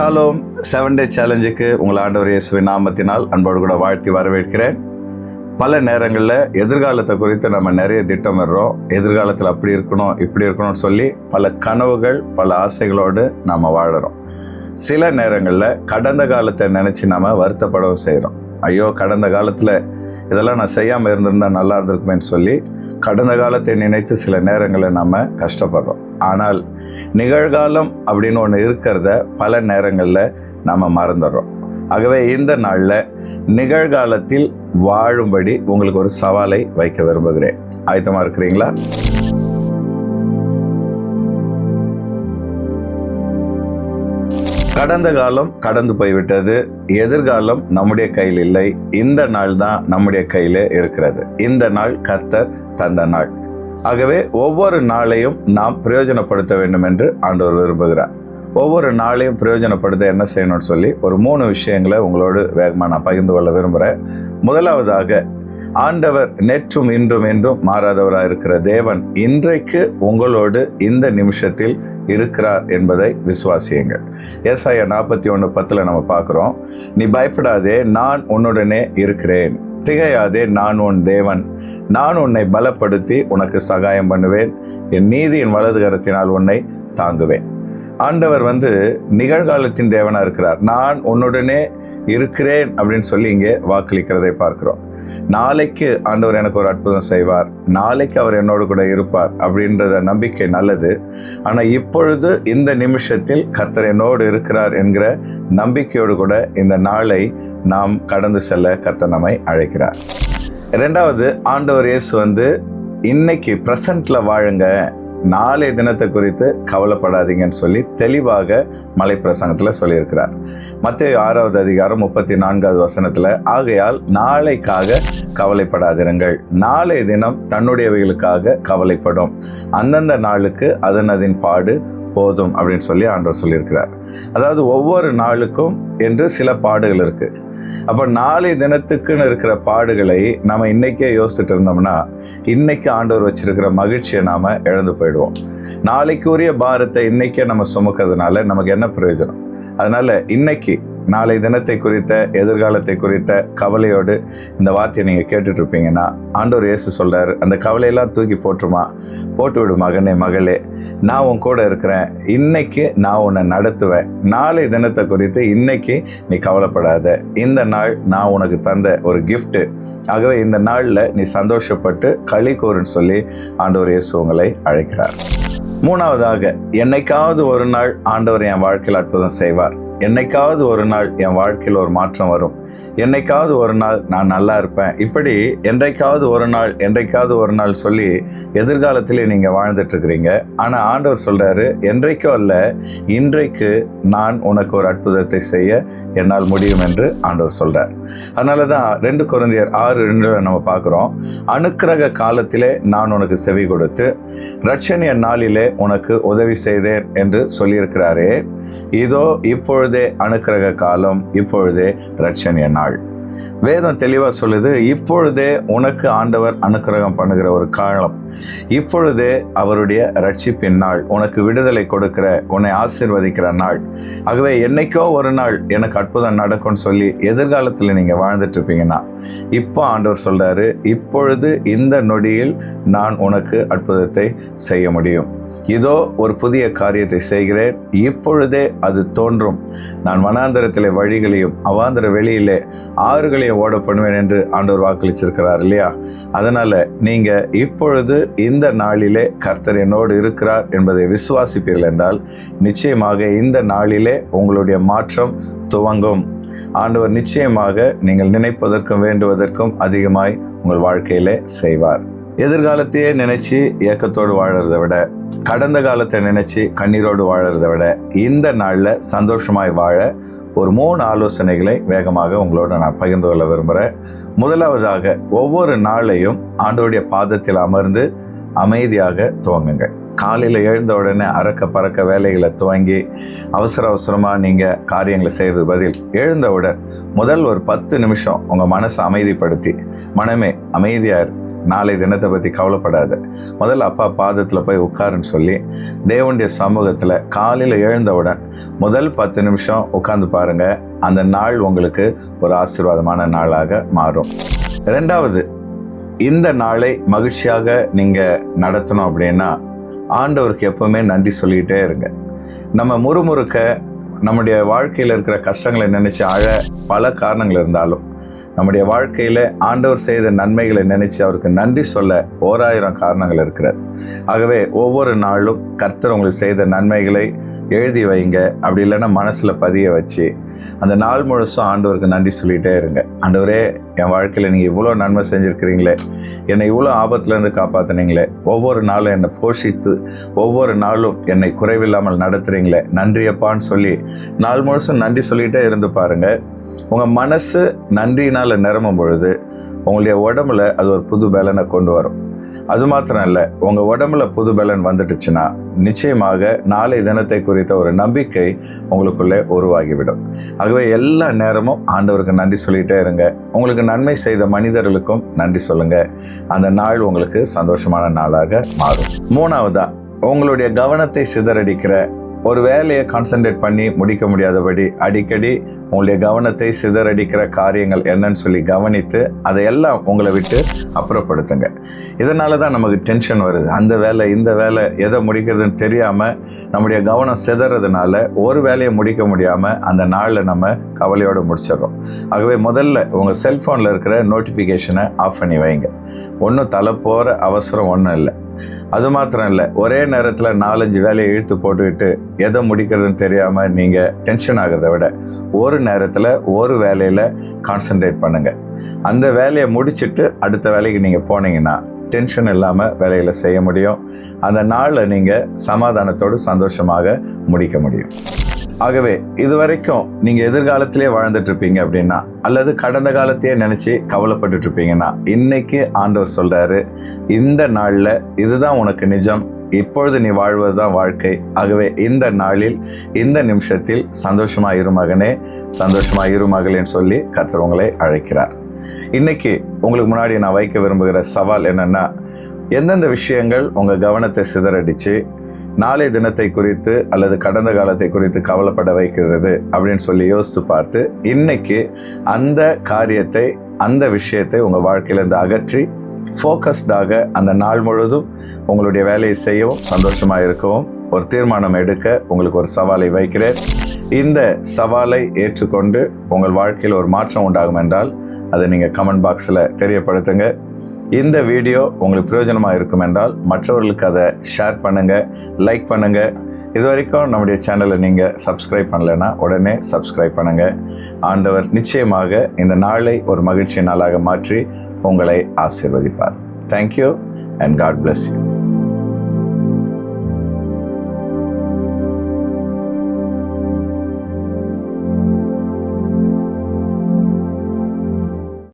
Shalom 7 டே சேலஞ்சுக்கு உங்கள் ஆண்டவர் இயேசுவின் நாமத்தினால் அன்போடு கூட வாழ்த்தி வரவேற்கிறேன். பல நேரங்களில் எதிர்காலத்தை குறித்து நம்ம நிறைய திட்டமிடுறோம். எதிர்காலத்தில் அப்படி இருக்கணும் இப்படி இருக்கணும்னு சொல்லி பல கனவுகள் பல ஆசைகளோடு நாம் வாழறோம். சில நேரங்களில் கடந்த காலத்தை நினச்சி நாம் வருத்தப்படவும் செய்கிறோம். ஐயோ, கடந்த காலத்தில் இதெல்லாம் நான் செய்யாமல் இருந்திருந்தால் நல்லா இருந்திருக்குமேன்னு சொல்லி கடந்த காலத்தை நினைத்து சில நேரங்களில் நாம் கஷ்டப்படுறோம். ஆனால் நிகழ்காலம் அப்படின்னு ஒன்று இருக்கிறத பல நேரங்களில் நாம் மறந்துடுறோம். ஆகவே இந்த நாளில் நிகழ்காலத்தில் வாழும்படி உங்களுக்கு ஒரு சவாலை வைக்க விரும்புகிறேன். ஆயத்தமாக இருக்கிறீங்களா? கடந்த காலம் கடந்து போய்விட்டது. எதிர்காலம் நம்முடைய கையில் இல்லை. இந்த நாள் தான் நம்முடைய கையில் இருக்கிறது. இந்த நாள் கர்த்தர் தந்த நாள். ஆகவே ஒவ்வொரு நாளையும் நாம் பிரயோஜனப்படுத்த வேண்டும் என்று ஆண்டவர் விரும்புகிறார். ஒவ்வொரு நாளையும் பிரயோஜனப்படுத்த என்ன செய்யணும்னு சொல்லி ஒரு 3 விஷயங்களை உங்களோடு வேகமாக நான் பகிர்ந்து கொள்ள விரும்புகிறேன். முதலாவதாக, ஆண்டவர் நேற்றும் இன்றும் என்றும் மாறாதவராக இருக்கிற தேவன் இன்றைக்கு உங்களோடு இந்த நிமிஷத்தில் இருக்கிறார் என்பதை விசுவாசியுங்கள். ஏசாயா 41:10 நம்ம பார்க்குறோம். நீ பயப்படாதே, நான் உன்னுடனே இருக்கிறேன். திகையாதே, நான் உன் தேவன். நான் உன்னை பலப்படுத்தி உனக்கு சகாயம் பண்ணுவேன். என் நீதியின் வலது கரத்தினால் உன்னை தாங்குவேன். ஆண்டவர் நிகழ்காலத்தின் தேவனாக இருக்கிறார். நான் உன்னுடனே இருக்கிறேன் அப்படின்னு சொல்லி இங்கே வாக்களிக்கிறதை பார்க்கிறோம். நாளைக்கு ஆண்டவர் எனக்கு ஒரு அற்புதம் செய்வார், நாளைக்கு அவர் என்னோடு கூட இருப்பார் அப்படின்றத நம்பிக்கை நல்லது. ஆனால் இப்பொழுது இந்த நிமிஷத்தில் கர்த்தர் என்னோடு இருக்கிறார் என்கிற நம்பிக்கையோடு கூட இந்த நாளை நாம் கடந்து செல்ல கர்த்தர் நம்மை அழைக்கிறார். இரண்டாவது, ஆண்டவர் இயேசு இன்னைக்கு ப்ரெசண்ட்டில் வாழுங்க, நாளைய தினத்தை குறித்து கவலைப்படாதீங்கன்னு சொல்லி தெளிவாக மலை பிரசங்கத்தில் சொல்லியிருக்கிறார். மத்தேயு 6வது அதிகாரம் 34வது வசனத்தில், ஆகையால் நாளைக்காக கவலைப்படாதிருங்கள், நாளைய தினம் தன்னுடையவைகளுக்காக கவலைப்படும், அந்தந்த நாளுக்கு அதன் பாடு போதும் அப்படின்னு சொல்லி ஆண்டவர் சொல்லியிருக்கிறார். அதாவது ஒவ்வொரு நாளுக்கும் என்று சில பாடுகள் இருக்கு. அப்போ நாளை தினத்துக்குன்னு இருக்கிற பாடுகளை நம்ம இன்னைக்கே யோசிச்சுட்டு இருந்தோம்னா இன்னைக்கு ஆண்டவர் வச்சிருக்கிற மகிழ்ச்சியை நாம இழந்து போயிடுவோம். நாளைக்கு உரிய பாரத்தை இன்னைக்கே நம்ம சுமக்கிறதுனால நமக்கு என்ன பிரயோஜனம்? அதனால இன்னைக்கு நாளை தினத்தை குறித்த எதிர்காலத்தை குறித்த கவலையோடு இந்த வார்த்தையை நீங்கள் கேட்டுட்டு இருப்பீங்கன்னா ஆண்டவர் இயேசு சொல்றாரு, அந்த கவலையெல்லாம் தூக்கி போட்டுமா, போட்டு விடு மகனே மகளே, நான் உன் கூட இருக்கிறேன், இன்னைக்கு நான் உன்னை நடத்துவேன், நாளை தினத்தை குறித்து இன்னைக்கு நீ கவலைப்படாத, இந்த நாள் நான் உனக்கு தந்த ஒரு கிஃப்ட்டு, ஆகவே இந்த நாளில் நீ சந்தோஷப்பட்டு களி கூறுன்னு சொல்லி ஆண்டவர் இயேசு உங்களை அழைக்கிறார். மூணாவதாக, என்னைக்காவது ஒரு நாள் ஆண்டவர் என் வாழ்க்கையில் அற்புதம் செய்வார், என்னைக்காவது ஒரு நாள் என் வாழ்க்கையில் ஒரு மாற்றம் வரும், என்னைக்காவது ஒரு நாள் நான் நல்லா இருப்பேன், இப்படி என்றைக்காவது ஒரு நாள் சொல்லி எதிர்காலத்திலே நீங்கள் வாழ்ந்துட்டு இருக்கிறீங்க. ஆனால் ஆண்டவர் சொல்றாரு, என்றைக்கோ அல்ல, இன்றைக்கு நான் உனக்கு ஒரு அற்புதத்தை செய்ய என்னால் முடியும் என்று ஆண்டவர் சொல்றார். அதனால தான் 2 கொரிந்தியர் 6:2 நம்ம பார்க்குறோம், அனுக்கிரக காலத்திலே நான் உனக்கு செவி கொடுத்து இரட்சணிய நாளிலே உனக்கு உதவி செய்தேன் என்று சொல்லியிருக்கிறாரே, இதோ இப்பொழுதே அனுக்கிரக காலம், இப்பொழுதே இரட்சணிய நாள். வேதம் தெளிவாக சொல்லுது, இப்பொழுதே உனக்கு ஆண்டவர் அனுக்கிரகம் பண்ணுகிற ஒரு காலம், இப்பொழுதே அவருடைய ரட்சிப்பின் நாள், உனக்கு விடுதலை கொடுக்கிற, உன்னை ஆசீர்வதிக்கிற நாள். ஆகவே என்னைக்கோ ஒரு நாள் எனக்கு அற்புதம் நடக்கும்னு சொல்லி எதிர்காலத்தில் நீங்கள் வாழ்ந்துட்டு இருப்பீங்கன்னா இப்போ ஆண்டவர் சொல்றாரு, இப்பொழுது இந்த நொடியில் நான் உனக்கு அற்புதத்தை செய்ய முடியும். இதோ ஒரு புதிய காரியத்தை செய்கிறேன், இப்பொழுதே அது தோன்றும், நான் வனாந்தரத்திலே வழிகளையும் அவாந்தர வெளியிலே ஆறுகளையும் ஓட பண்ணுவேன் என்று ஆண்டவர் வாக்களிச்சிருக்கிறார் இல்லையா? அதனால நீங்க இப்பொழுது இந்த நாளிலே கர்த்தர் என்னோடு இருக்கிறார் என்பதை விசுவாசிப்பீர்கள் என்றால் நிச்சயமாக இந்த நாளிலே உங்களுடைய மாற்றம் துவங்கும். ஆண்டவர் நிச்சயமாக நீங்கள் நினைப்பதற்கும் வேண்டுவதற்கும் அதிகமாய் உங்கள் வாழ்க்கையிலே செய்வார். எதிர்காலத்தையே நினைச்சு ஏக்கத்தோடு வாழறதை விட, கடந்த காலத்தை நினைச்சு கண்ணீரோடு வாழறதை விட, இந்த நாளில் சந்தோஷமாய் வாழ ஒரு 3 ஆலோசனைகளை வேகமாக உங்களோட நான் பகிர்ந்து கொள்ள விரும்புகிறேன். முதலாவதாக, ஒவ்வொரு நாளையும் ஆண்டவருடைய பாதத்தில் அமர்ந்து அமைதியாக துவங்குங்க. காலையில் எழுந்த உடனே அறக்க பறக்க வேலைகளை துவங்கி அவசரமாக நீங்கள் காரியங்களை செய்கிறது பதில், எழுந்தவுடன் முதல் ஒரு 10 நிமிஷம் உங்கள் மனசை அமைதிப்படுத்தி, மனமே அமைதியாக இரு, நாளை தினத்தை பற்றி கவலைப்படாத. முதல்ல அப்பா பாதத்தில் போய் உட்காருன்னு சொல்லி தேவனுடைய சமூகத்தில் காலையில் எழுந்தவுடன் முதல் 10 நிமிஷம் உட்கார்ந்து பாருங்கள். அந்த நாள் உங்களுக்கு ஒரு ஆசீர்வாதமான நாளாக மாறும். 2வது, இந்த நாளை மகிழ்ச்சியாக நீங்கள் நடத்தணும் அப்படின்னா ஆண்டவருக்கு எப்பவுமே நன்றி சொல்லிக்கிட்டே இருங்க. நம்ம முறுமுறுக்க நம்முடைய வாழ்க்கையில் இருக்கிற கஷ்டங்களை நினச்சி அழ பல காரணங்கள் இருந்தாலும் நம்முடைய வாழ்க்கையில் ஆண்டவர் செய்த நன்மைகளை நினைச்சு அவருக்கு நன்றி சொல்ல 1000 காரணங்கள் இருக்கிறது. ஆகவே ஒவ்வொரு நாளும் கர்த்தர் உங்களுக்கு செய்த நன்மைகளை எழுதி வைங்க. அப்படி இல்லைன்னா மனசில் பதிய வச்சு அந்த நாள் முழுசும் ஆண்டவருக்கு நன்றி சொல்லிகிட்டே இருங்க. ஆண்டவரே, என் வாழ்க்கையில் நீங்கள் இவ்வளோ நன்மை செஞ்சுருக்கிறீங்களே, என்னை இவ்வளோ ஆபத்துலேருந்து காப்பாற்றினீங்களே, ஒவ்வொரு நாளும் என்னை போஷித்து ஒவ்வொரு நாளும் என்னை குறைவில்லாமல் நடத்துகிறீங்களே, நன்றியப்பான்னு சொல்லி நாள் முழுசும் நன்றி சொல்லிகிட்டே இருந்து பாருங்கள். உங்கள் மனசு நன்றியினால் நிரம்பும் பொழுது உங்களுடைய உடம்புல அது ஒரு புது பலனை கொண்டு வரும். அது மாத்திரம் இல்லை, உங்கள் உடம்புல புது பலன் வந்துட்டுச்சுன்னா நிச்சயமாக நாளை தினத்தை குறித்த ஒரு நம்பிக்கை உங்களுக்குள்ளே உருவாகிவிடும். ஆகவே எல்லா நேரமும் ஆண்டவருக்கு நன்றி சொல்லிகிட்டே இருங்க. உங்களுக்கு நன்மை செய்த மனிதர்களுக்கும் நன்றி சொல்லுங்கள். அந்த நாள் உங்களுக்கு சந்தோஷமான நாளாக மாறும். 3வதா, உங்களுடைய கவனத்தை சிதறடிக்கிற ஒரு வேலையை கான்சென்ட்ரேட் பண்ணி முடிக்க முடியாதபடி அடிக்கடி உங்களுடைய கவனத்தை சிதறடிக்கிற காரியங்கள் என்னன்னு சொல்லி கவனித்து அதையெல்லாம் உங்களை விட்டு அப்புறப்படுத்துங்க. இதனால தான் நமக்கு டென்ஷன் வருது. அந்த வேலை இந்த வேலை எதை முடிக்கிறதுன்னு தெரியாமல் நம்முடைய கவனம் சிதறதுனால ஒரு வேலையை முடிக்க முடியாமல் அந்த நாளில் நம்ம கவலையோடு முடிச்சிடறோம். ஆகவே முதல்ல உங்கள் செல்ஃபோனில் இருக்கிற நோட்டிஃபிகேஷனை ஆஃப் பண்ணி வைங்க. ஒன்றும் தலை போகிற அவசரம் ஒன்றும் இல்லை. அது மாத்திரம் இல்லை, ஒரே நேரத்தில் 4-5 வேலையை இழுத்து போட்டுக்கிட்டு எதை முடிக்கிறதுன்னு தெரியாமல் நீங்கள் டென்ஷன் ஆகிறத விட ஒரு நேரத்தில் ஒரு வேலையில் கான்சென்ட்ரேட் பண்ணுங்கள். அந்த வேலையை முடிச்சுட்டு அடுத்த வேலைக்கு நீங்கள் போனீங்கன்னா டென்ஷன் இல்லாமல் வேலையில் செய்ய முடியும். அந்த நாளில் நீங்கள் சமாதானத்தோடு சந்தோஷமாக முடிக்க முடியும். ஆகவே இது வரைக்கும் நீங்கள் எதிர்காலத்திலே வாழ்ந்துட்டுருப்பீங்க அப்படின்னா, அல்லது கடந்த காலத்தையே நினச்சி கவலைப்பட்டுட்டு இருப்பீங்கன்னா, இன்னைக்கு ஆண்டவர் சொல்கிறாரு, இந்த நாளில் இதுதான் உனக்கு நிஜம், இப்பொழுது நீ வாழ்வது தான் வாழ்க்கை. ஆகவே இந்த நாளில் இந்த நிமிஷத்தில் சந்தோஷமாக இரு மகனே, சந்தோஷமாக இரு மகளேன்னு சொல்லி கர்த்தர் உங்களை அழைக்கிறார். இன்னைக்கு உங்களுக்கு முன்னாடி நான் வைக்க விரும்புகிற சவால் என்னென்னா, எந்தெந்த விஷயங்கள் உங்கள் கவனத்தை சிதறடிச்சு நாளை தினத்தை குறித்து அல்லது கடந்த காலத்தை குறித்து கவலைப்பட வைக்கிறது அப்படின்னு சொல்லி யோசித்து பார்த்து இன்னைக்கு அந்த காரியத்தை அந்த விஷயத்தை உங்கள் வாழ்க்கையிலேருந்து அகற்றி ஃபோக்கஸ்டாக அந்த நாள் முழுதும் உங்களுடைய வேலையை செய்யவும் சந்தோஷமாக இருக்கவும் ஒரு தீர்மானம் எடுக்க உங்களுக்கு ஒரு சவாலை வைக்கிறேன். இந்த சவாலை ஏற்றுக்கொண்டு உங்கள் வாழ்க்கையில் ஒரு மாற்றம் உண்டாகும் என்றால் அதை நீங்கள் கமெண்ட் பாக்ஸில் தெரியப்படுத்துங்க. இந்த வீடியோ உங்களுக்கு பிரயோஜனமாக இருக்கும் என்றால் மற்றவர்களுக்கு அதை ஷேர் பண்ணுங்கள், லைக் பண்ணுங்கள். இது வரைக்கும் நம்முடைய சேனலை நீங்கள் சப்ஸ்கிரைப் பண்ணலைன்னா உடனே சப்ஸ்கிரைப் பண்ணுங்கள். ஆண்டவர் நிச்சயமாக இந்த நாளை ஒரு மகிழ்ச்சி நாளாக மாற்றி உங்களை ஆசீர்வதிப்பார். Thank you and God bless you.